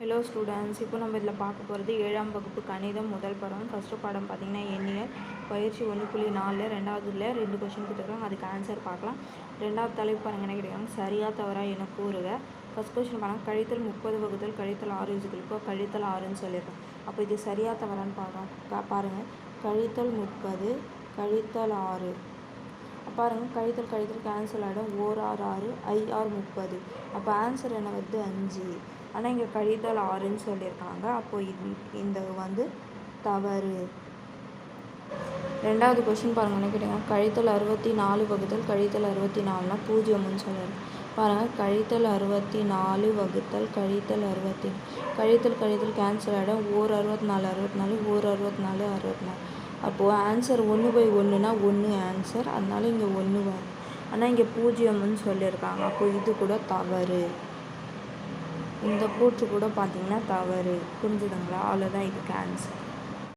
Hello students, இப்போ நம்ம இதில் பார்க்க போகிறது 7ஆம் வகுப்பு கணிதம் முதல் பாடம். ஃபஸ்ட்டு பாடம் பார்த்திங்கன்னா எண்ணியல் பயிற்சி 1.4 ரெண்டாவதுல 2 கொஷின் கொடுத்துருக்காங்க. அதுக்கு ஆன்சர் பார்க்கலாம். ரெண்டாவது தலைப்பு பாருங்கள் என்ன கிடைக்காங்க, சரியா தவறா என கூறுக. ஃபஸ்ட் கொஷின் பாருங்கள், கழித்தல் 30 வகுத்தல் கழித்தல் 6 இப்போ கழித்தல் 6ன்னு சொல்லியிருக்கோம். அப்போ இது சரியா தவறான்னு பாருங்கள். கழித்தல் 30 கழித்தல் 6 பாருங்கள், கழித்தல் கழித்தல் கேன்சல் ஆகிடும். 4 6 6 IR 30. அப்போ ஆன்சர் என்ன வருது, 5. ஆனால் இங்கே கழித்தல் 6ன்னு சொல்லியிருக்காங்க. அப்போது இந்த தவறு. ரெண்டாவது கொஷின் பாருங்கள் என்ன கேட்டீங்க, கழித்தல் 64 வகுத்தல் கழித்தல் 64னா 0ன்னு சொல்லியிருக்கோம். பாருங்கள், கழித்தல் 64 வகுத்தல் கழித்தல் 64 கழித்தல் கழித்தல் கேன்சல் ஆகிடும். 1 64 64 1 64 64. அப்போது ஆன்சர் 1/1னா 1 ஆன்சர், அதனால இங்கே 1 வரும். ஆனால் இங்கே 0ன்னு சொல்லியிருக்காங்க. அப்போது இது கூட தவறு. இந்த கூற்று கூட பார்த்திங்கன்னா தவறு. புரிஞ்சுதுங்களா? அவ்வளோதான் இதுக்கு ஆன்சர்.